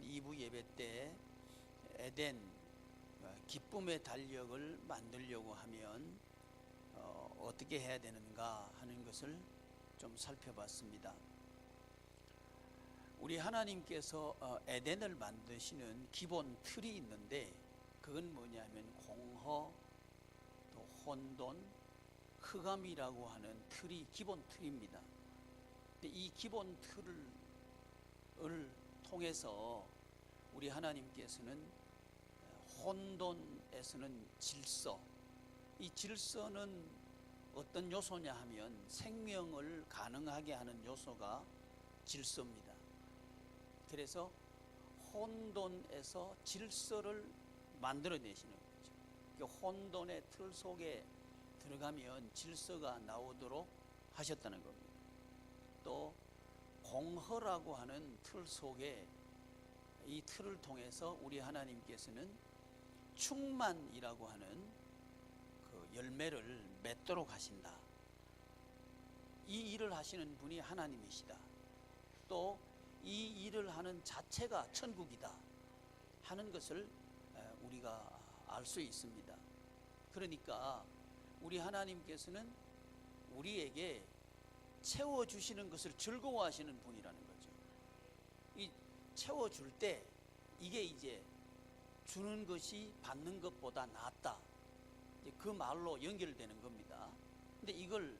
지난 2부 예배 때 에덴 기쁨의 달력을 만들려고 하면 어떻게 해야 되는가 하는 것을 좀 살펴봤습니다. 우리 하나님께서 에덴을 만드시는 기본 틀이 있는데 그건 뭐냐면 공허, 또 혼돈, 흑암이라고 하는 틀이 기본 틀입니다. 근데 이 기본 틀을 통해서 우리 하나님께서는 혼돈에서는 질서, 이 질서는 어떤 요소냐 하면 생명을 가능하게 하는 요소가 질서입니다. 그래서 혼돈에서 질서를 만들어내시는 거죠. 그 혼돈의 틀 속에 들어가면 질서가 나오도록 하셨다는 겁니다. 또 공허라고 하는 틀 속에 이 틀을 통해서 우리 하나님께서는 충만이라고 하는 그 열매를 맺도록 하신다. 이 일을 하시는 분이 하나님이시다. 또 이 일을 하는 자체가 천국이다 하는 것을 우리가 알 수 있습니다. 그러니까 우리 하나님께서는 우리에게 채워주시는 것을 즐거워하시는 분이라는 거죠. 이 채워줄 때 이게 이제 주는 것이 받는 것보다 낫다, 이제 그 말로 연결되는 겁니다. 근데 이걸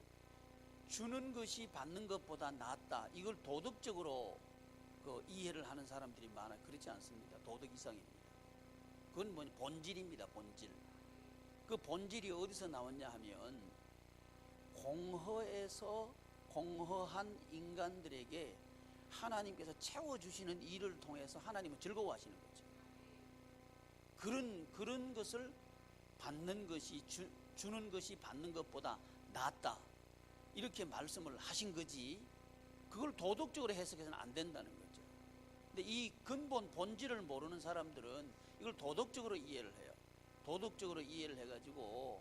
주는 것이 받는 것보다 낫다, 이걸 도덕적으로 이해를 하는 사람들이 많아요. 그렇지 않습니다. 도덕 이상입니다. 그건 뭐냐, 본질입니다. 본질. 그 본질이 어디서 나왔냐 하면 공허에서 공허한 인간들에게 하나님께서 채워주시는 일을 통해서 하나님은 즐거워하시는 거죠. 그런 것을 받는 것이 주는 것이 받는 것보다 낫다, 이렇게 말씀을 하신 거지, 그걸 도덕적으로 해석해서는 안 된다는 거죠. 근데 이 근본 본질을 모르는 사람들은 이걸 도덕적으로 이해를 해요. 도덕적으로 이해를 해가지고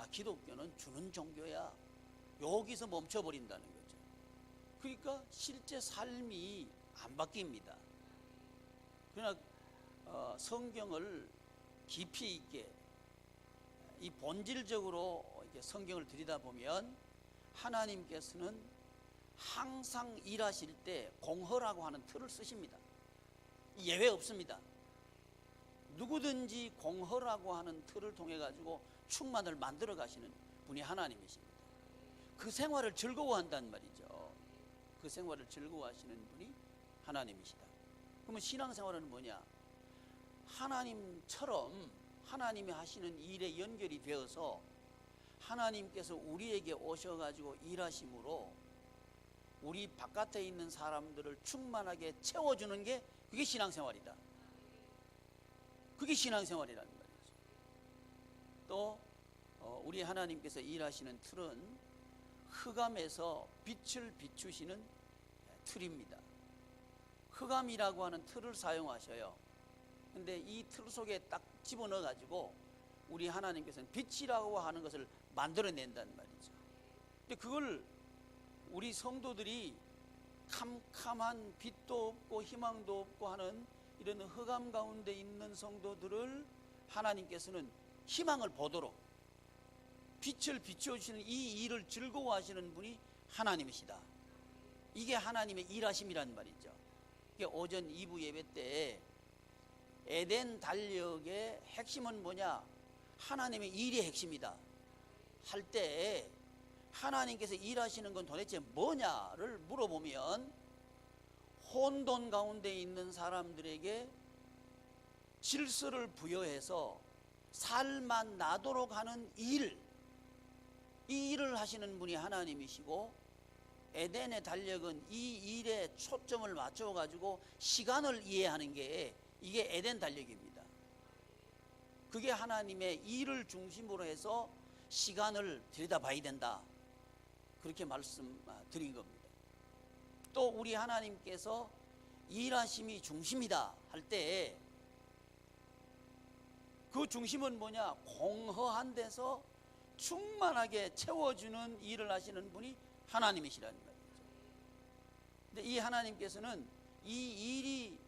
기독교는 주는 종교야, 여기서 멈춰버린다는 거죠. 그러니까 실제 삶이 안 바뀝니다. 그러나 성경을 깊이 있게 이 본질적으로 이렇게 성경을 들여다보면 하나님께서는 항상 일하실 때 공허라고 하는 틀을 쓰십니다. 예외 없습니다. 누구든지 공허라고 하는 틀을 통해 가지고 충만을 만들어 가시는 분이 하나님이십니다. 그 생활을 즐거워한단 말이죠. 그 생활을 즐거워하시는 분이 하나님이시다. 그러면 신앙생활은 뭐냐? 하나님처럼 하나님이 하시는 일에 연결이 되어서 하나님께서 우리에게 오셔가지고 일하심으로 우리 바깥에 있는 사람들을 충만하게 채워주는 게 그게 신앙생활이다. 그게 신앙생활이라는 말이죠. 또 우리 하나님께서 일하시는 틀은 흑암에서 빛을 비추시는 틀입니다. 흑암이라고 하는 틀을 사용하셔요. 근데 이 틀 속에 딱 집어넣어 가지고 우리 하나님께서는 빛이라고 하는 것을 만들어낸다는 말이죠. 근데 그걸 우리 성도들이 캄캄한 빛도 없고 희망도 없고 하는 이런 흑암 가운데 있는 성도들을 하나님께서는 희망을 보도록 빛을 비춰주시는 이 일을 즐거워하시는 분이 하나님이시다. 이게 하나님의 일하심이란 말이죠. 이게 오전 2부 예배 때 에덴 달력의 핵심은 뭐냐? 하나님의 일이 핵심이다 할 때 하나님께서 일하시는 건 도대체 뭐냐를 물어보면 혼돈 가운데 있는 사람들에게 질서를 부여해서 살만 나도록 하는 일, 이 일을 하시는 분이 하나님이시고, 에덴의 달력은 이 일에 초점을 맞춰 가지고 시간을 이해하는 게 이게 에덴 달력입니다. 그게 하나님의 일을 중심으로 해서 시간을 들여다봐야 된다, 그렇게 말씀드린 겁니다. 또 우리 하나님께서 일하심이 중심이다 할 때 그 중심은 뭐냐? 공허한 데서 충만하게 채워주는 일을 하시는 분이 하나님이시라는 말이죠. 근데 이 하나님께서는 이 일이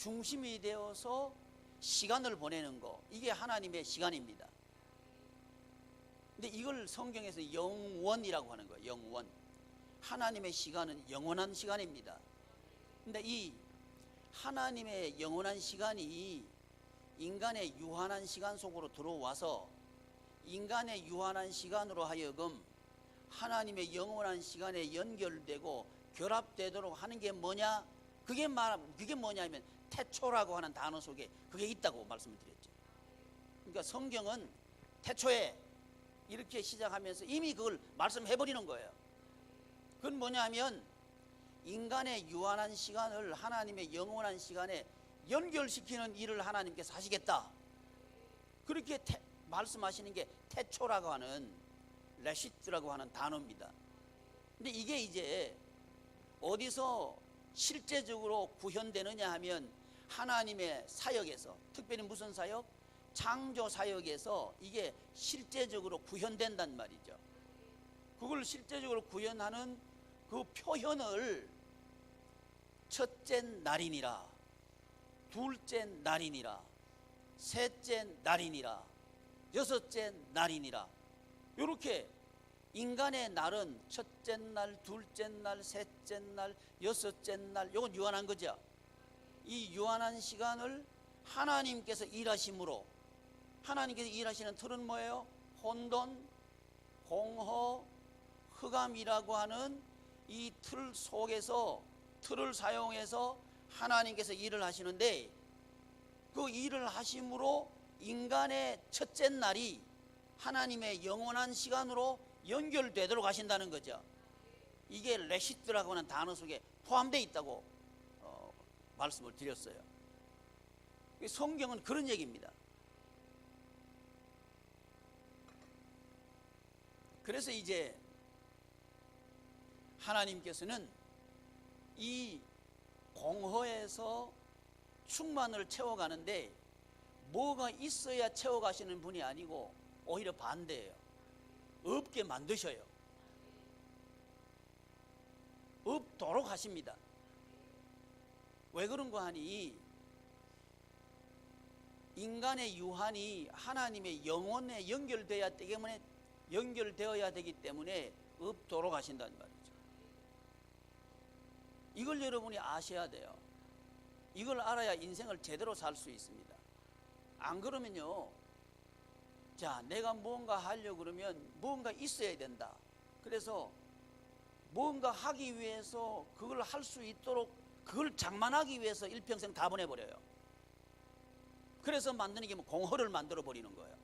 중심이 되어서 시간을 보내는 거, 이게 하나님의 시간입니다. 근데 이걸 성경에서 영원이라고 하는 거예요. 영원. 하나님의 시간은 영원한 시간입니다. 근데 이 하나님의 영원한 시간이 인간의 유한한 시간 속으로 들어와서 인간의 유한한 시간으로 하여금 하나님의 영원한 시간에 연결되고 결합되도록 하는 게 뭐냐? 그게 뭐냐면 태초라고 하는 단어 속에 그게 있다고 말씀을 드렸죠. 그러니까 성경은 태초에 이렇게 시작하면서 이미 그걸 말씀해버리는 거예요. 그건 뭐냐면 인간의 유한한 시간을 하나님의 영원한 시간에 연결시키는 일을 하나님께서 하시겠다. 그렇게 말씀하시는 게 태초라고 하는 레시트라고 하는 단어입니다. 근데 이게 이제 어디서 실제적으로 구현되느냐 하면 하나님의 사역에서, 특별히 무슨 사역? 창조 사역에서 이게 실제적으로 구현된단 말이죠. 그걸 실제적으로 구현하는 그 표현을 첫째 날이니라, 둘째 날이니라, 셋째 날이니라, 여섯째 날이니라, 이렇게 인간의 날은 첫째 날, 둘째 날, 셋째 날, 여섯째 날, 이건 유한한 거죠. 이 유한한 시간을 하나님께서 일하심으로, 하나님께서 일하시는 틀은 뭐예요? 혼돈, 공허, 흑암이라고 하는 이 틀 속에서, 틀을 사용해서 하나님께서 일을 하시는데, 그 일을 하심으로 인간의 첫째 날이 하나님의 영원한 시간으로 연결되도록 하신다는 거죠. 이게 레시트라고 하는 단어 속에 포함되어 있다고 말씀을 드렸어요. 성경은 그런 얘기입니다. 그래서 이제 하나님께서는 이 공허에서 충만을 채워가는데 뭐가 있어야 채워가시는 분이 아니고 오히려 반대예요. 없게 만드셔요. 없도록 하십니다. 왜 그런가 하니 인간의 유한이 하나님의 영혼에 연결되어야 되기 때문에 없도록 하신다는 말이죠. 이걸 여러분이 아셔야 돼요. 이걸 알아야 인생을 제대로 살 수 있습니다. 안 그러면요, 자, 내가 뭔가 하려고 그러면 뭔가 있어야 된다. 그래서 뭔가 하기 위해서 그걸 할 수 있도록 그걸 장만하기 위해서 일평생 다 보내버려요. 그래서 만드는 게 뭐 공허를 만들어 버리는 거예요.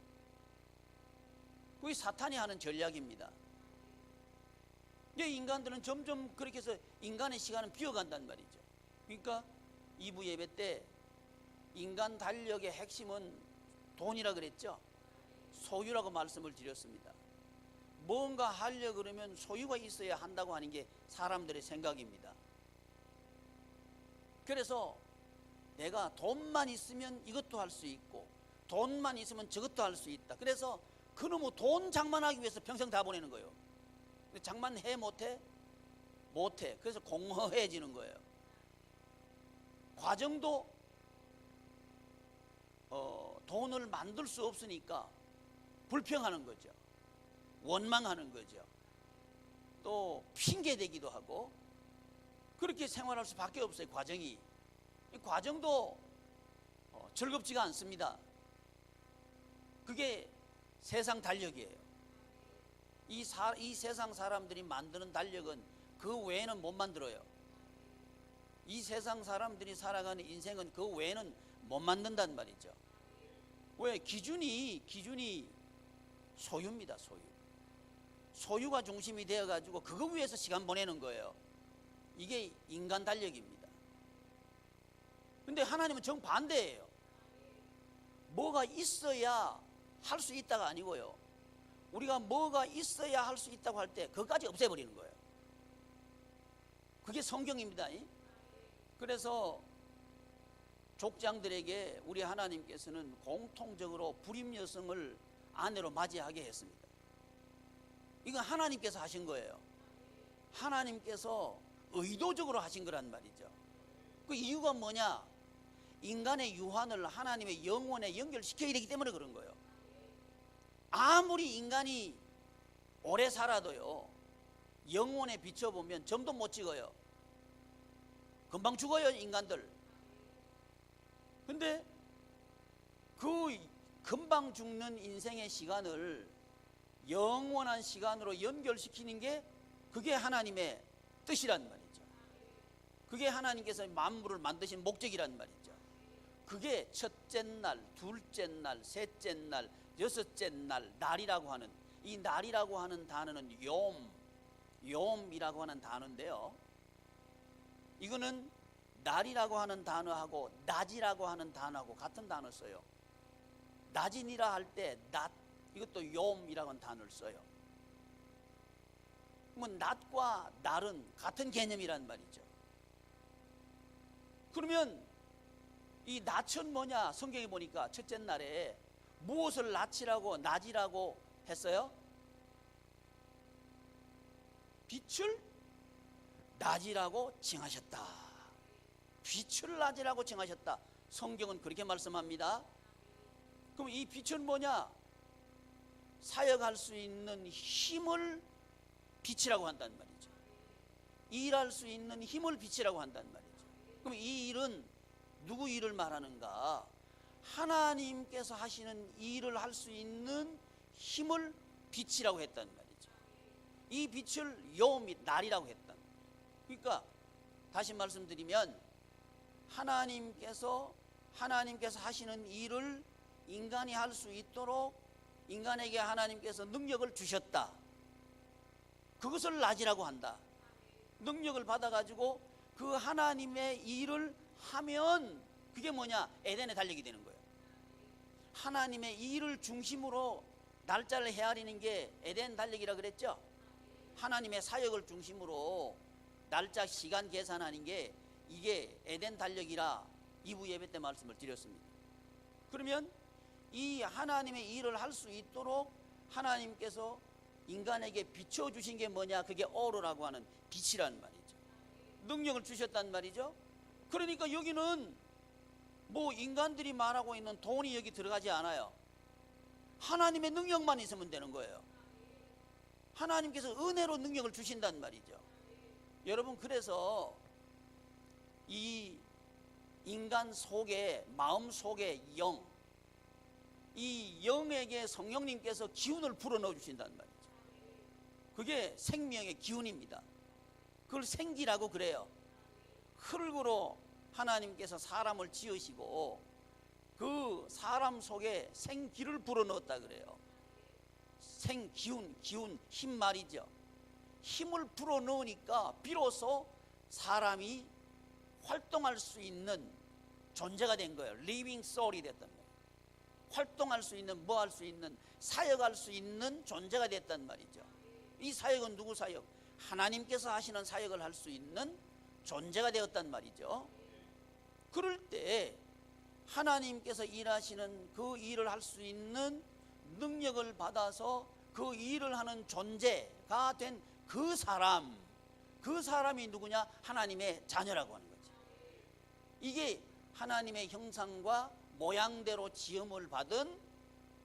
그게 사탄이 하는 전략입니다. 인간들은 점점 그렇게 해서 인간의 시간은 비어간단 말이죠. 그러니까 2부 예배 때 인간 달력의 핵심은 돈이라 그랬죠. 소유라고 말씀을 드렸습니다. 뭔가 하려고 그러면 소유가 있어야 한다고 하는 게 사람들의 생각입니다. 그래서 내가 돈만 있으면 이것도 할 수 있고 돈만 있으면 저것도 할 수 있다. 그래서 그놈의 돈 장만하기 위해서 평생 다 보내는 거예요. 근데 장만해 못해? 못해. 그래서 공허해지는 거예요. 과정도 돈을 만들 수 없으니까 불평하는 거죠. 원망하는 거죠. 또 핑계대기도 하고 그렇게 생활할 수밖에 없어요. 과정이. 이 과정도 즐겁지가 않습니다. 그게 세상 달력이에요. 이 세상 사람들이 만드는 달력은 그 외에는 못 만들어요. 이 세상 사람들이 살아가는 인생은 그 외에는 못 만든단 말이죠. 왜? 기준이 소유입니다. 소유가 중심이 되어가지고 그거 위해서 시간 보내는 거예요. 이게 인간 달력입니다. 근데 하나님은 정반대예요. 뭐가 있어야 할 수 있다가 아니고요, 우리가 뭐가 있어야 할 수 있다고 할 때 그것까지 없애버리는 거예요. 그게 성경입니다. 그래서 족장들에게 우리 하나님께서는 공통적으로 불임 여성을 아내로 맞이하게 했습니다. 이건 하나님께서 하신 거예요. 하나님께서 의도적으로 하신 거란 말이죠. 그 이유가 뭐냐? 인간의 유한을 하나님의 영혼에 연결시켜야 되기 때문에 그런 거예요. 아무리 인간이 오래 살아도요, 영혼에 비춰보면 점도 못 찍어요. 금방 죽어요, 인간들. 근데 그 금방 죽는 인생의 시간을 영원한 시간으로 연결시키는 게 그게 하나님의 뜻이란 말이죠. 그게 하나님께서 만물을 만드신 목적이란 말이죠. 그게 첫째 날, 둘째 날, 셋째 날, 여섯째 날, 날이라고 하는, 이 날이라고 하는 단어는 욤이라고 하는 단어인데요, 이거는 날이라고 하는 단어하고 낮이라고 하는 단어하고 같은 단어 써요. 낮이니라 할 때 낮, 이것도 욤이라고 하는 단어를 써요. 그러면 낮과 날은 같은 개념이란 말이죠. 그러면 이 낮은 뭐냐? 성경에 보니까 첫째 날에 무엇을 낮이라고 낮이라고 했어요? 빛을 낮이라고 칭하셨다. 빛을 낮이라고 칭하셨다. 성경은 그렇게 말씀합니다. 그럼 이 빛은 뭐냐? 사역할 수 있는 힘을 빛이라고 한단 말이죠. 일할 수 있는 힘을 빛이라고 한단 말이죠. 그럼 이 일은 누구 일을 말하는가? 하나님께서 하시는 일을 할 수 있는 힘을 빛이라고 했단 말이죠. 이 빛을 욤이 날이라고 했단 말이죠. 그러니까 다시 말씀드리면 하나님께서 하시는 일을 인간이 할 수 있도록 인간에게 하나님께서 능력을 주셨다. 그것을 낮이라고 한다. 능력을 받아가지고 그 하나님의 일을 하면 그게 뭐냐? 에덴의 달력이 되는 거예요. 하나님의 일을 중심으로 날짜를 헤아리는 게 에덴 달력이라 그랬죠. 하나님의 사역을 중심으로 날짜 시간 계산하는 게 이게 에덴 달력이라 2부 예배 때 말씀을 드렸습니다. 그러면 이 하나님의 일을 할 수 있도록 하나님께서 인간에게 비춰주신 게 뭐냐? 그게 오로라고 하는 빛이란 말이죠. 능력을 주셨단 말이죠. 그러니까 여기는 뭐 인간들이 말하고 있는 돈이 여기 들어가지 않아요. 하나님의 능력만 있으면 되는 거예요. 하나님께서 은혜로 능력을 주신단 말이죠. 여러분, 그래서 이 인간 속에, 마음 속에 영, 이 영에게 성령님께서 기운을 불어넣어 주신단 말이죠. 그게 생명의 기운입니다. 그걸 생기라고 그래요. 흙으로 하나님께서 사람을 지으시고 그 사람 속에 생기를 불어넣었다 그래요. 생기운, 기운, 힘 말이죠. 힘을 불어넣으니까 비로소 사람이 활동할 수 있는 존재가 된 거예요. 리빙 소울이 됐단 말이에요. 활동할 수 있는, 뭐 할 수 있는, 사역할 수 있는 존재가 됐단 말이죠. 이 사역은 누구 사역? 하나님께서 하시는 사역을 할 수 있는 존재가 되었단 말이죠. 그럴 때 하나님께서 일하시는 그 일을 할 수 있는 능력을 받아서 그 일을 하는 존재가 된 그 사람이 누구냐? 하나님의 자녀라고 하는 거죠. 이게 하나님의 형상과 모양대로 지음을 받은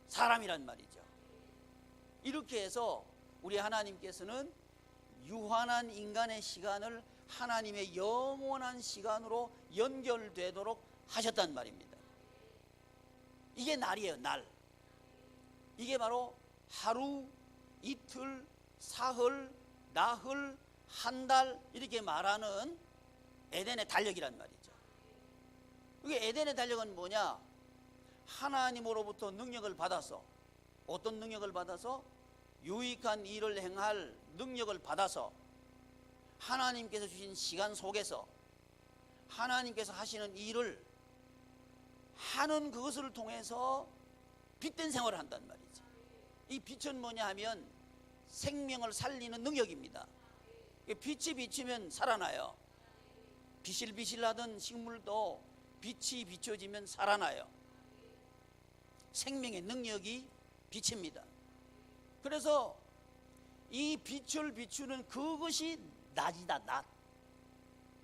사람이란 말이죠. 이렇게 해서 우리 하나님께서는 유한한 인간의 시간을 하나님의 영원한 시간으로 연결되도록 하셨단 말입니다. 이게 날이에요, 날. 이게 바로 하루, 이틀, 사흘, 나흘, 한 달 이렇게 말하는 에덴의 달력이란 말이죠. 이게 에덴의 달력은 뭐냐? 하나님으로부터 능력을 받아서, 어떤 능력을 받아서? 유익한 일을 행할 능력을 받아서 하나님께서 주신 시간 속에서 하나님께서 하시는 일을 하는 그것을 통해서 빛된 생활을 한단 말이죠. 이 빛은 뭐냐 하면 생명을 살리는 능력입니다. 빛이 비치면 살아나요. 비실비실하던 식물도 빛이 비춰지면 살아나요. 생명의 능력이 빛입니다. 그래서 이 빛을 비추는 그것이 낮이다, 낮.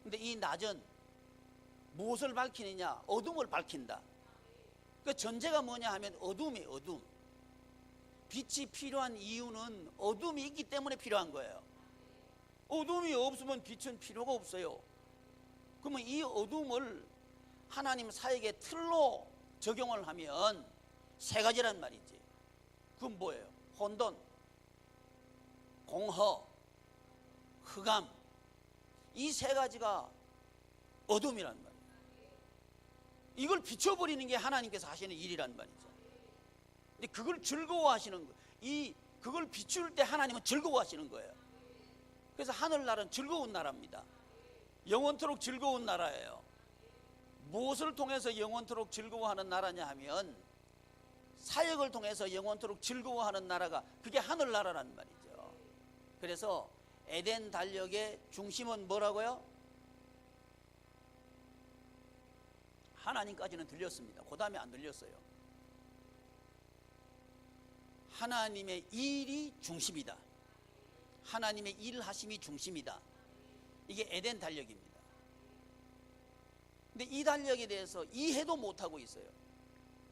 근데 이 낮은 무엇을 밝히느냐? 어둠을 밝힌다. 그 전제가 뭐냐 하면 어둠이 어둠. 빛이 필요한 이유는 어둠이 있기 때문에 필요한 거예요. 어둠이 없으면 빛은 필요가 없어요. 그러면 이 어둠을 하나님 사역의 틀로 적용을 하면 세 가지란 말이지. 그건 뭐예요? 혼돈, 공허, 흑암. 이 세 가지가 어둠이란 말이에요. 이걸 비춰버리는 게 하나님께서 하시는 일이란 말이죠. 근데 그걸 즐거워하시는 거예요. 그걸 비출 때 하나님은 즐거워하시는 거예요. 그래서 하늘나라는 즐거운 나라입니다. 영원토록 즐거운 나라예요. 무엇을 통해서 영원토록 즐거워하는 나라냐 하면 사역을 통해서 영원토록 즐거워하는 나라가 그게 하늘나라란 말이죠. 그래서 에덴 달력의 중심은 뭐라고요? 하나님까지는 들렸습니다. 그 다음에 안 들렸어요. 하나님의 일이 중심이다. 하나님의 일하심이 중심이다. 이게 에덴 달력입니다. 근데 이 달력에 대해서 이해도 못하고 있어요.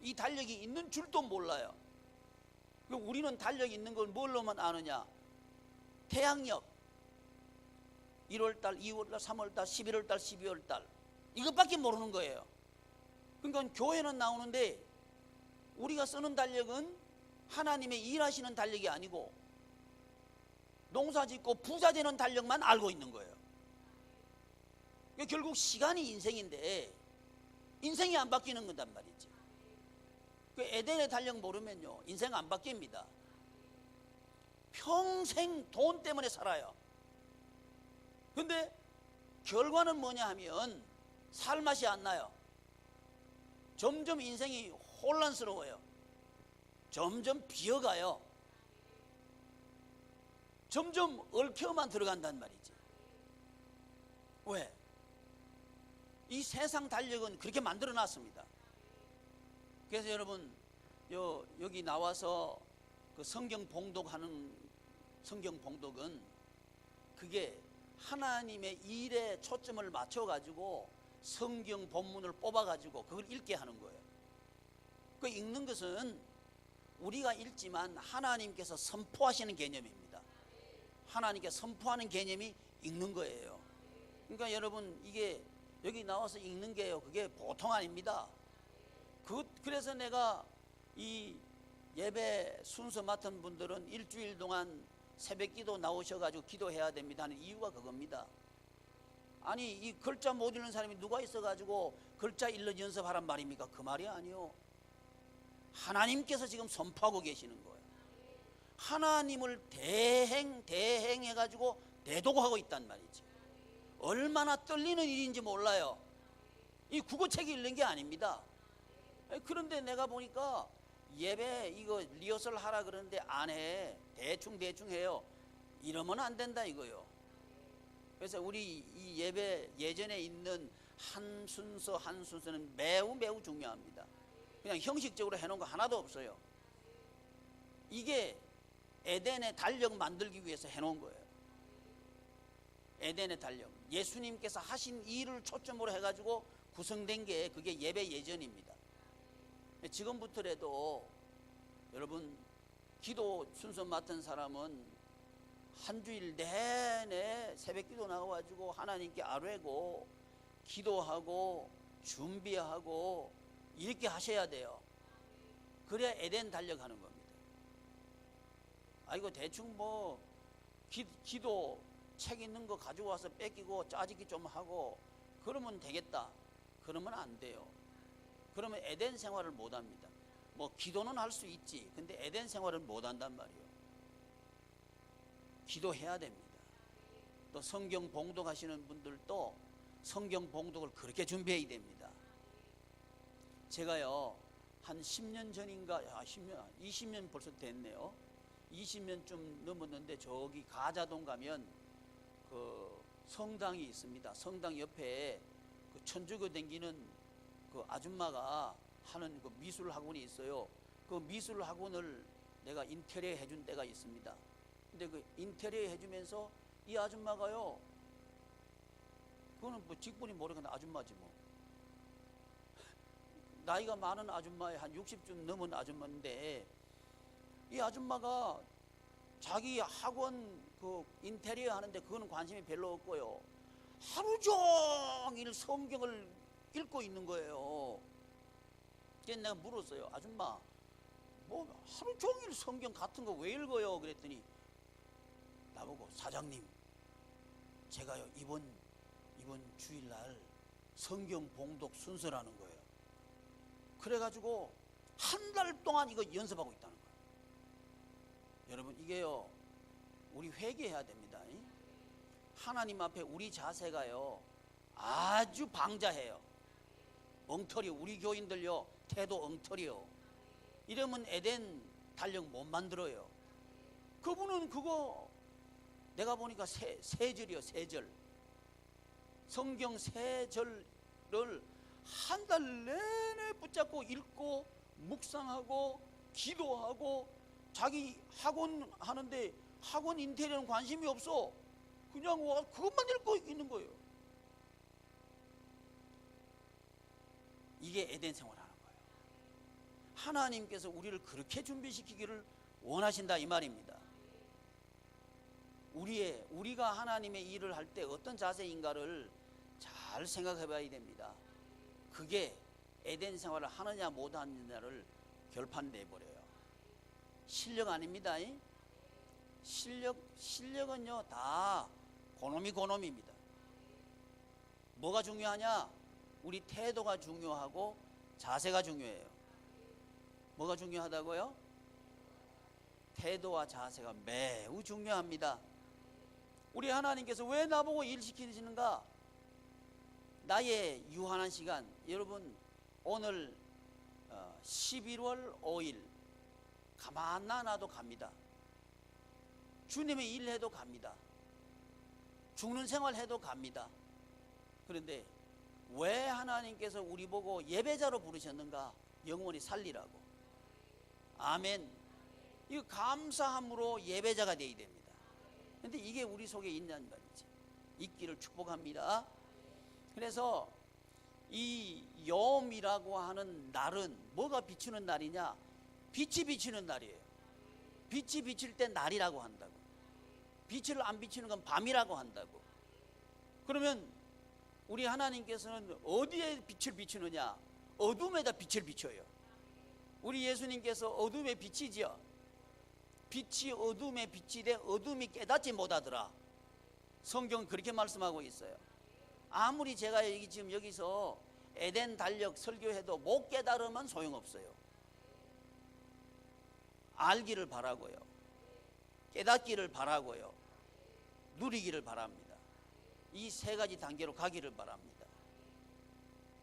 이 달력이 있는 줄도 몰라요. 우리는 달력이 있는 걸 뭘로만 아느냐? 태양력 1월달, 2월달, 3월달, 11월달, 12월달 이것밖에 모르는 거예요. 그러니까 교회는 나오는데 우리가 쓰는 달력은 하나님의 일하시는 달력이 아니고 농사 짓고 부자 되는 달력만 알고 있는 거예요. 결국 시간이 인생인데 인생이 안 바뀌는 건단 말이지. 그 에덴의 달력 모르면요 인생 안 바뀝니다. 평생 돈 때문에 살아요. 근데 결과는 뭐냐 하면 살맛이 안 나요. 점점 인생이 혼란스러워요. 점점 비어가요. 점점 얽혀만 들어간단 말이지. 왜? 이 세상 달력은 그렇게 만들어 놨습니다. 그래서 여러분 여기 나와서 그 성경 봉독하는 성경 봉독은 그게 하나님의 일에 초점을 맞춰 가지고 성경 본문을 뽑아 가지고 그걸 읽게 하는 거예요. 그 읽는 것은 우리가 읽지만 하나님께서 선포하시는 개념입니다. 하나님께 선포하는 개념이 읽는 거예요. 그러니까 여러분 이게 여기 나와서 읽는 게요 그게 보통 아닙니다. 그래서 내가 이 예배 순서 맡은 분들은 일주일 동안 새벽기도 나오셔가지고 기도해야 됩니다 하는 이유가 그겁니다. 아니 이 글자 못 읽는 사람이 누가 있어가지고 글자 읽는 연습하란 말입니까? 그 말이 아니요. 하나님께서 지금 선포하고 계시는 거예요. 하나님을 대행해가지고 대도하고 있단 말이지. 얼마나 떨리는 일인지 몰라요. 이 국어책 읽는 게 아닙니다. 그런데 내가 보니까 예배 이거 리허설 하라 그러는데 안 해. 대충 해요. 이러면 안 된다 이거요. 그래서 우리 이 예배 예전에 있는 한 순서는 매우 중요합니다. 그냥 형식적으로 해놓은 거 하나도 없어요. 이게 에덴의 달력 만들기 위해서 해놓은 거예요. 에덴의 달력. 예수님께서 하신 일을 초점으로 해가지고 구성된 게 그게 예배 예전입니다. 지금부터라도 여러분 기도 순서 맡은 사람은 한 주일 내내 새벽 기도 나와가지고 하나님께 아뢰고 기도하고 준비하고 이렇게 하셔야 돼요. 그래야 에덴 달력하는 겁니다. 이거 대충 뭐 기도 책 있는 거 가지고 와서 뺏기고 짜집기 좀 하고 그러면 되겠다. 그러면 안 돼요. 그러면 에덴 생활을 못 합니다. 뭐 기도는 할 수 있지. 근데 에덴 생활을 못 한단 말이에요. 기도해야 됩니다. 또 성경 봉독하시는 분들도 성경 봉독을 그렇게 준비해야 됩니다. 제가요 한 10년 전인가 20년 벌써 됐네요. 20년쯤 넘었는데 저기 가자동 가면 그 성당이 있습니다. 성당 옆에 그 천주교 댕기는 그 아줌마가 하는 그 미술 학원이 있어요. 그 미술 학원을 내가 인테리어 해준 데가 있습니다. 근데 그 인테리어 해주면서 이 아줌마가요, 그거는 뭐 직분이 모르겠는데 아줌마지 뭐. 나이가 많은 아줌마에 한 60쯤 넘은 아줌마인데, 이 아줌마가 자기 학원 그 인테리어 하는데 그거는 관심이 별로 없고요, 하루 종일 성경을 읽고 있는 거예요. 그래서 내가 물었어요. 아줌마, 뭐 하루 종일 성경 같은 거 왜 읽어요? 그랬더니 나보고, 사장님, 제가요 이번 주일날 성경 봉독 순서라는 거예요. 그래가지고 한 달 동안 이거 연습하고 있다는 거예요. 여러분, 이게요 우리 회개해야 됩니다. 하나님 앞에 우리 자세가요 아주 방자해요. 엉터리. 우리 교인들요 태도 엉터리요. 이러면 에덴 달력 못 만들어요. 그분은 그거 내가 보니까 세 절이요, 세 절. 성경 세 절을 한 달 내내 붙잡고 읽고 묵상하고 기도하고, 자기 학원 하는데 학원 인테리어는 관심이 없어. 그냥 와 그것만 읽고 있는 거예요. 이게 에덴 생활하는 거예요. 하나님께서 우리를 그렇게 준비시키기를 원하신다 이 말입니다. 우리가 하나님의 일을 할 때 어떤 자세인가를 잘 생각해 봐야 됩니다. 그게 에덴 생활을 하느냐 못하느냐를 결판내 버려요. 실력 아닙니다. 실력은요 다 고놈입니다. 뭐가 중요하냐? 우리 태도가 중요하고 자세가 중요해요. 뭐가 중요하다고요? 태도와 자세가 매우 중요합니다. 우리 하나님께서 왜 나보고 일 시키시는가? 나의 유한한 시간, 여러분 오늘 11월 5일 가만 놔도 갑니다. 주님의 일 해도 갑니다. 죽는 생활 해도 갑니다. 그런데 왜 하나님께서 우리 보고 예배자로 부르셨는가? 영원히 살리라고. 아멘. 이거 감사함으로 예배자가 되어야 됩니다. 그런데 이게 우리 속에 있는 말이지. 있기를 축복합니다. 그래서 이 여음이라고 하는 날은 뭐가 비추는 날이냐? 빛이 비추는 날이에요. 빛이 비칠 때 날이라고 한다고. 빛을 안 비추는 건 밤이라고 한다고. 그러면 우리 하나님께서는 어디에 빛을 비추느냐? 어둠에다 빛을 비춰요. 우리 예수님께서 어둠의 빛이지요. 빛이 어둠의 빛이 돼 어둠이 깨닫지 못하더라. 성경은 그렇게 말씀하고 있어요. 아무리 제가 지금 여기서 에덴 달력 설교해도 못 깨달으면 소용없어요. 알기를 바라고요, 깨닫기를 바라고요, 누리기를 바랍니다. 이 세 가지 단계로 가기를 바랍니다.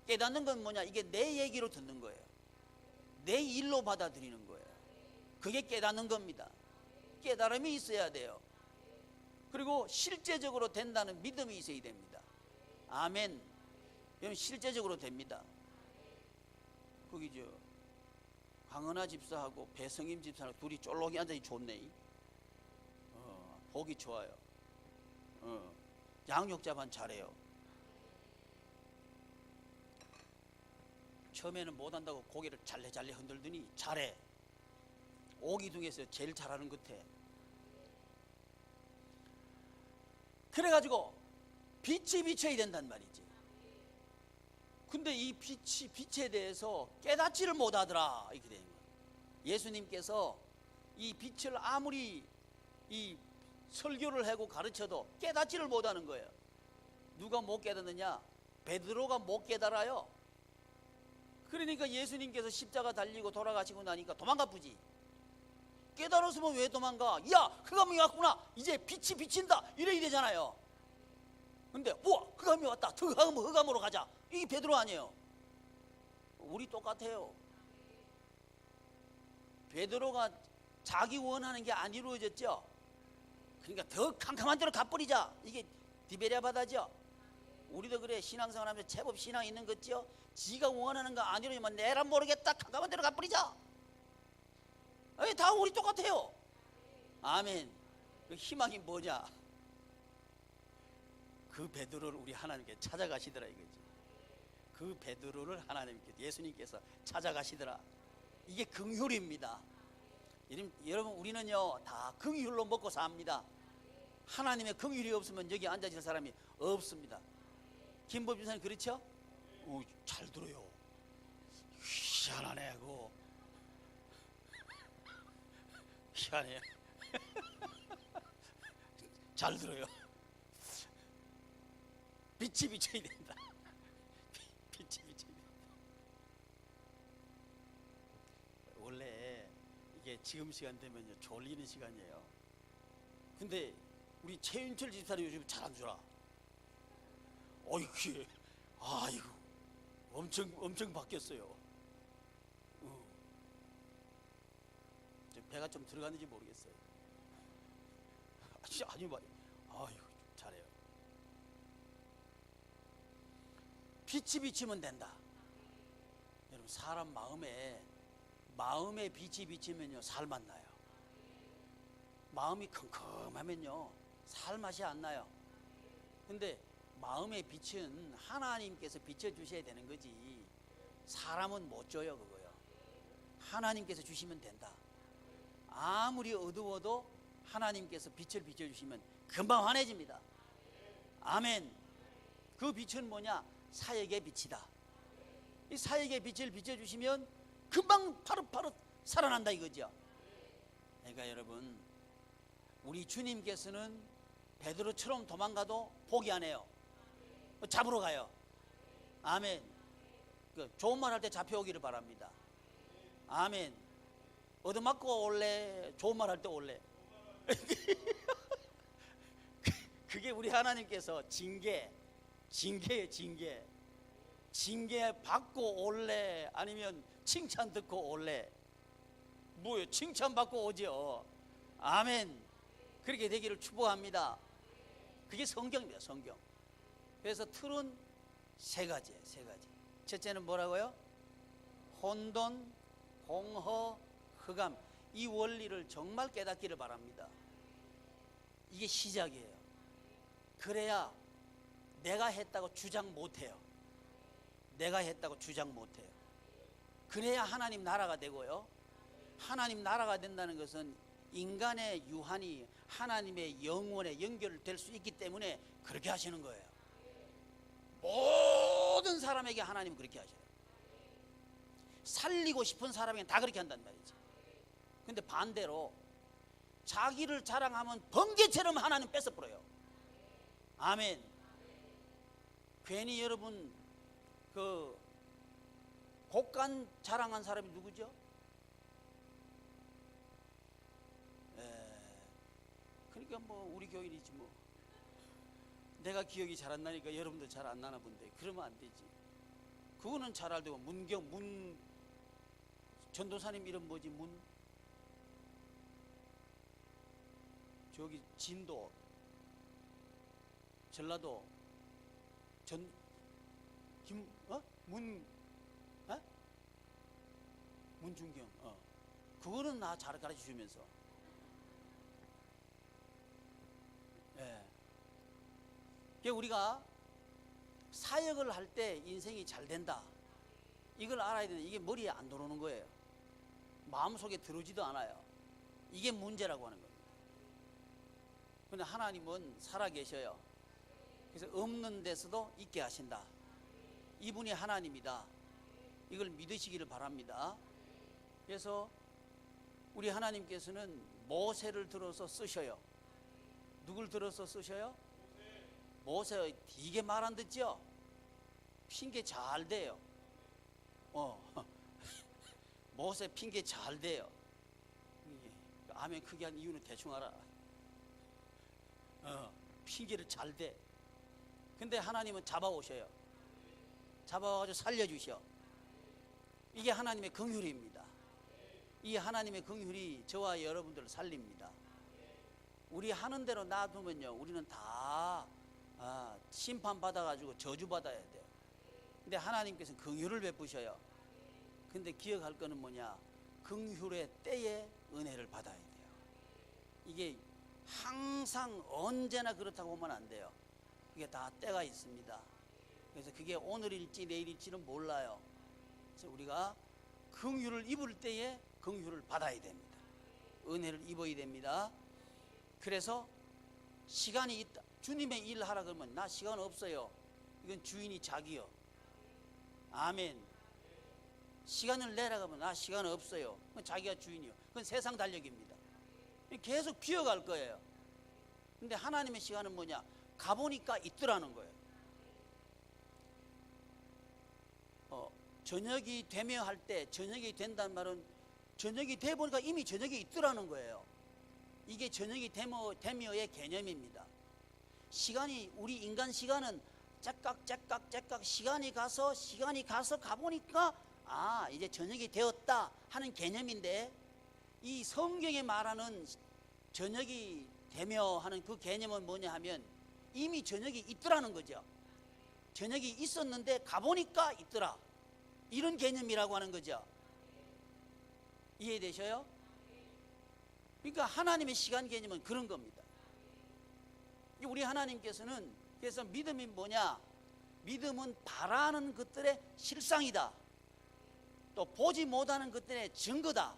깨닫는 건 뭐냐? 이게 내 얘기로 듣는 거예요. 내 일로 받아들이는 거예요. 그게 깨닫는 겁니다. 깨달음이 있어야 돼요. 그리고 실제적으로 된다는 믿음이 있어야 됩니다. 아멘. 여러분, 실제적으로 됩니다. 거기 강은하 집사하고 배성임 집사하고 둘이 쫄록이 앉아있기 좋네. 보기 좋아요. 양육자만 잘해요. 처음에는 못한다고 고개를 잘래 흔들더니 잘해. 오기 중에서 제일 잘하는 것 같아. 그래가지고 빛이 비춰야 된단 말이지. 근데 이 빛에 대해서 깨닫지를 못하더라 이렇게 되는 거예요. 예수님께서 이 빛을 아무리 이 설교를 하고 가르쳐도 깨닫지를 못하는 거예요. 누가 못 깨닫느냐? 베드로가 못 깨달아요. 그러니까 예수님께서 십자가 달리고 돌아가시고 나니까 도망가쁘지. 깨달았으면 왜 도망가? 야, 흑암이 왔구나. 이제 빛이 비친다. 이래야 되잖아요. 근데 우와, 흑암이 왔다. 더 흑암으로 가자. 이게 베드로 아니에요. 우리 똑같아요. 베드로가 자기 원하는 게 안 이루어졌죠. 그러니까 더 캄캄한 데로 가버리자. 이게 디베랴 바다죠. 우리도 그래. 신앙생활 하면서 제법 신앙 있는 거죠. 지가 원하는 거 안 이루어지면 내라 모르겠다. 캄캄한 데로 가버리자. 다 우리 똑같아요. 아멘. 그 희망이 뭐냐? 그 베드로를 우리 하나님께 찾아가시더라 이거지. 그 베드로를 예수님께서 찾아가시더라. 이게 긍휼입니다. 여러분, 우리는요 다 긍휼로 먹고 삽니다. 하나님의 긍휼이 없으면 여기 앉아있을 사람이 없습니다. 김범준 사님 그렇죠? 오, 잘 들어요. 희한하네 그거. 희한해요. 잘 들어요. 빛이 비쳐야 된다. 빛이 비쳐야 된다. 원래 이게 지금 시간 되면요 졸리는 시간이에요. 근데 우리 최윤철 집사님 요즘 잘 안 주라. 어이구, 아이고, 엄청 바뀌었어요. 배가 좀 들어갔는지 모르겠어요. 아니 말, 아이고 잘해요. 빛이 비치면 된다. 여러분, 사람 마음에 빛이 비치면요 살맛 나요. 마음이 컴컴하면요 살 맛이 안 나요. 근데 마음의 빛은 하나님께서 비춰주셔야 되는 거지 사람은 못 줘요. 그거요. 하나님께서 주시면 된다. 아무리 어두워도 하나님께서 빛을 비춰주시면 금방 환해집니다. 아멘. 그 빛은 뭐냐? 사역의 빛이다. 이 사역의 빛을 비춰주시면 금방 파릇파릇 살아난다 이거죠. 그러니까 여러분, 우리 주님께서는 베드로처럼 도망가도 포기 안 해요. 잡으러 가요. 아멘. 좋은 말 할 때 잡혀오기를 바랍니다. 아멘. 얻어맞고 올래? 좋은 말 할 때 올래? 그게 우리 하나님께서 징계예요. 징계 받고 올래? 아니면 칭찬 듣고 올래? 뭐요? 칭찬 받고 오죠. 아멘. 그렇게 되기를 축복합니다. 그게 성경입니다. 성경. 그래서 틀은 세 가지예요. 세 가지. 첫째는 뭐라고요? 혼돈, 공허, 흑암. 이 원리를 정말 깨닫기를 바랍니다. 이게 시작이에요. 그래야 내가 했다고 주장 못해요. 내가 했다고 주장 못해요. 그래야 하나님 나라가 되고요. 하나님 나라가 된다는 것은 인간의 유한이 하나님의 영원에 연결될 수 있기 때문에 그렇게 하시는 거예요. 모든 사람에게 하나님은 그렇게 하셔요. 살리고 싶은 사람에게 다 그렇게 한단 말이죠. 근데 반대로 자기를 자랑하면 번개처럼 하나님 뺏어버려요. 아멘. 괜히 여러분 그 곡간 자랑한 사람이 누구죠? 그러니까 뭐 우리 교인이지 뭐. 내가 기억이 잘 안 나니까 여러분도 잘 안 나나 본데 그러면 안 되지. 그거는 잘 알되고 문 전도사님 이름 뭐지? 저기 진도 전라도 문중경 그거는 나 잘 가르쳐 주면서 예. 우리가 사역을 할 때 인생이 잘 된다 이걸 알아야 되는데 이게 머리에 안 들어오는 거예요. 마음속에 들어오지도 않아요. 이게 문제라고 하는 겁니다. 그런데 하나님은 살아계셔요. 그래서 없는 데서도 있게 하신다. 이분이 하나님이다. 이걸 믿으시기를 바랍니다. 그래서 우리 하나님께서는 모세를 들어서 쓰셔요. 누굴 들어서 쓰셔요? 모세 되게 말 안 듣죠? 핑계 잘 대요. 모세 핑계 잘 대요. 아멘 크게 한 이유는 대충 알아. 핑계를 잘 대. 근데 하나님은 잡아오셔요. 잡아가지고 살려주셔. 이게 하나님의 긍휼입니다. 이 하나님의 긍휼이 저와 여러분들을 살립니다. 우리 하는 대로 놔두면요 우리는 다 심판받아가지고 저주받아야 돼요. 근데 하나님께서는 긍휼을 베푸셔요. 근데 기억할 거는 뭐냐? 긍휼의 때에 은혜를 받아야 돼요. 이게 항상 언제나 그렇다고 보면 안 돼요. 이게 다 때가 있습니다. 그래서 그게 오늘일지 내일일지는 몰라요. 그래서 우리가 긍휼을 입을 때에 긍휼을 받아야 됩니다. 은혜를 입어야 됩니다. 그래서 시간이 있다. 주님의 일 하라 그러면 나 시간 없어요. 이건 주인이 자기요. 아멘. 시간을 내라 그러면 나 시간 없어요. 그건 자기가 주인이요. 그건 세상 달력입니다. 계속 비어갈 거예요. 근데 하나님의 시간은 뭐냐? 가보니까 있더라는 거예요. 저녁이 되며 할 때 저녁이 된다는 말은 저녁이 돼 보니까 이미 저녁이 있더라는 거예요. 이게 저녁이 되며의 개념입니다. 시간이, 우리 인간 시간은 째깍 시간이 가서 가보니까 이제 저녁이 되었다 하는 개념인데, 이 성경에 말하는 저녁이 되며 하는 그 개념은 뭐냐 하면 이미 저녁이 있더라는 거죠. 저녁이 있었는데 가보니까 있더라, 이런 개념이라고 하는 거죠. 이해되셔요? 그러니까 하나님의 시간 개념은 그런 겁니다. 우리 하나님께서는, 그래서 믿음이 뭐냐? 믿음은 바라는 것들의 실상이다, 또 보지 못하는 것들의 증거다,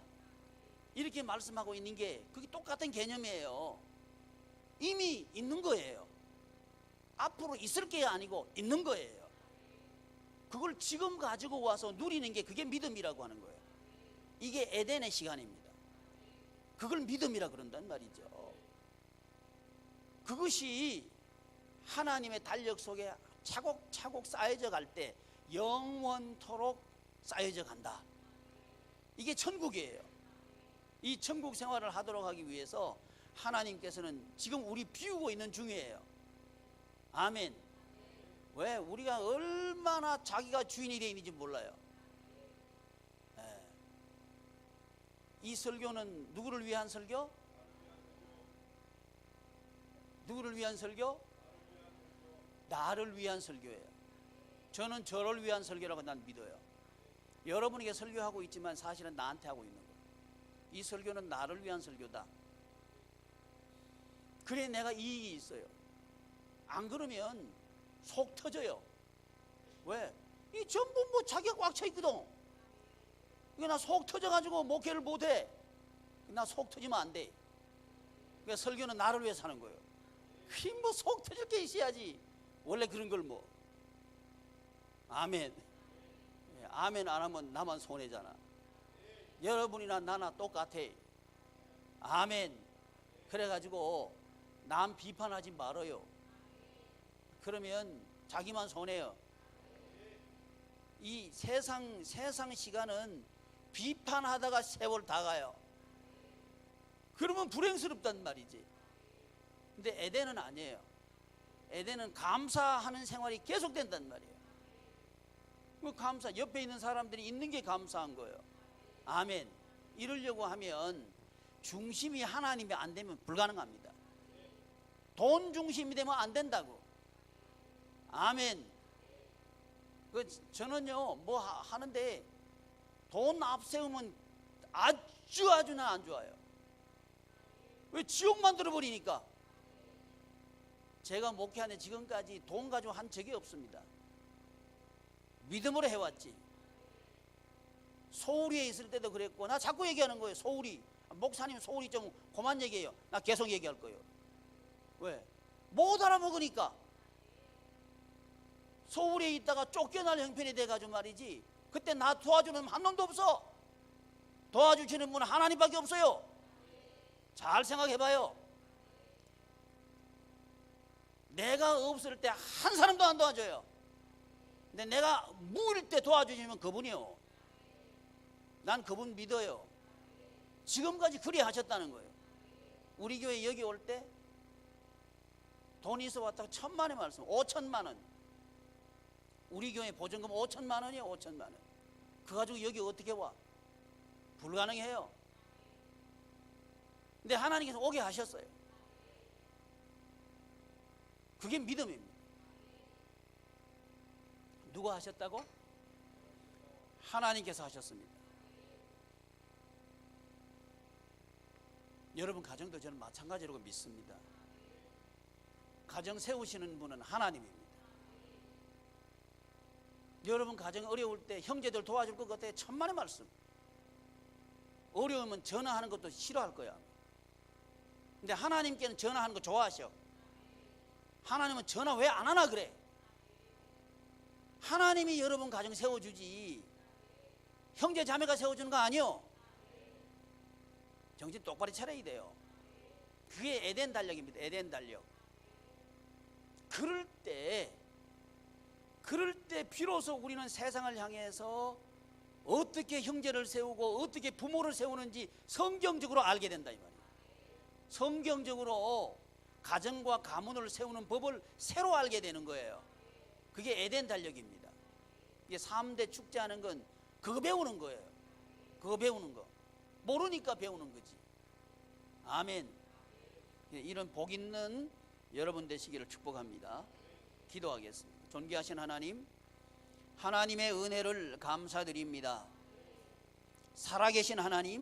이렇게 말씀하고 있는 게 그게 똑같은 개념이에요. 이미 있는 거예요. 앞으로 있을 게 아니고 있는 거예요. 그걸 지금 가지고 와서 누리는 게 그게 믿음이라고 하는 거예요. 이게 에덴의 시간입니다. 그걸 믿음이라 그런단 말이죠. 그것이 하나님의 달력 속에 차곡차곡 쌓여져 갈 때 영원토록 쌓여져 간다. 이게 천국이에요. 이 천국 생활을 하도록 하기 위해서 하나님께서는 지금 우리 비우고 있는 중이에요. 아멘. 왜? 우리가 얼마나 자기가 주인이 되어 있는지 몰라요. 이 설교는 누구를 위한 설교? 누구를 위한 설교? 나를 위한 설교예요. 저는 저를 위한 설교라고 난 믿어요. 여러분에게 설교하고 있지만 사실은 나한테 하고 있는 거예요. 이 설교는 나를 위한 설교다. 그래 내가 이익이 있어요. 안 그러면 속 터져요. 왜? 이 전부 뭐 자기가 꽉 차 있거든. 이게 나 속 터져가지고 목회를 못해. 나 속 터지면 안 돼. 그러니까 설교는 나를 위해 사는 거예요. 그 뭐 속 터질 게 있어야지. 원래 그런 걸 뭐. 아멘. 아멘 안 하면 나만 손해잖아. 여러분이나 나나 똑같아. 아멘. 그래가지고 남 비판하지 말아요. 그러면 자기만 손해요. 이 세상 시간은 비판하다가 세월 다 가요. 그러면 불행스럽단 말이지. 근데 에덴은 아니에요. 에덴은 감사하는 생활이 계속된단 말이에요. 그 감사, 옆에 있는 사람들이 있는 게 감사한 거예요. 아멘. 이러려고 하면 중심이 하나님이 안 되면 불가능합니다. 돈 중심이 되면 안 된다고. 아멘. 저는요 뭐 하는데 돈 앞세우면 아주나 안 좋아요. 왜? 지옥 만들어 버리니까. 제가 목회하는 지금까지 돈 가지고 한 적이 없습니다. 믿음으로 해왔지. 소우리에 있을 때도 그랬고, 나 자꾸 얘기하는 거예요. 소우리. 목사님 소우리 좀 그만 얘기해요. 나 계속 얘기할 거예요. 왜? 못 알아먹으니까. 소울에 있다가 쫓겨날 형편이 돼가지고 말이지, 그때 나 도와주는 한 놈도 없어. 도와주시는 분은 하나님밖에 없어요. 잘 생각해봐요. 내가 없을 때 한 사람도 안 도와줘요. 근데 내가 무일 때 도와주시면 그분이요. 난 그분 믿어요. 지금까지 그리 하셨다는 거예요. 우리 교회 여기 올 때 돈이 있어 왔다가 1,000만 원 말씀, 5천만 원. 우리 교회 보증금 5천만 원이에요. 5천만 원. 그거 가지고 여기 어떻게 와? 불가능해요. 근데 하나님께서 오게 하셨어요. 그게 믿음입니다. 누가 하셨다고? 하나님께서 하셨습니다. 여러분 가정도 저는 마찬가지라고 믿습니다. 가정 세우시는 분은 하나님입니다. 여러분 가정 어려울 때 형제들 도와줄 것 같아. 천만의 말씀. 어려우면 전화하는 것도 싫어할 거야. 근데 하나님께는 전화하는 거 좋아하셔. 하나님은 전화 왜 안 하나 그래. 하나님이 여러분 가정 세워주지 형제 자매가 세워주는 거 아니요. 정신 똑바로 차려야 돼요. 그게 에덴 달력입니다. 에덴 달력. 그럴 때 비로소 우리는 세상을 향해서 어떻게 형제를 세우고 어떻게 부모를 세우는지 성경적으로 알게 된다 이 말이에요. 성경적으로 가정과 가문을 세우는 법을 새로 알게 되는 거예요. 그게 에덴 달력입니다. 이게 3대 축제하는 건 그거 배우는 거예요. 그거 배우는 거. 모르니까 배우는 거지. 아멘. 이런 복 있는 여러분 되시기를 축복합니다. 기도하겠습니다. 존귀하신 하나님, 하나님의 은혜를 감사드립니다. 살아계신 하나님,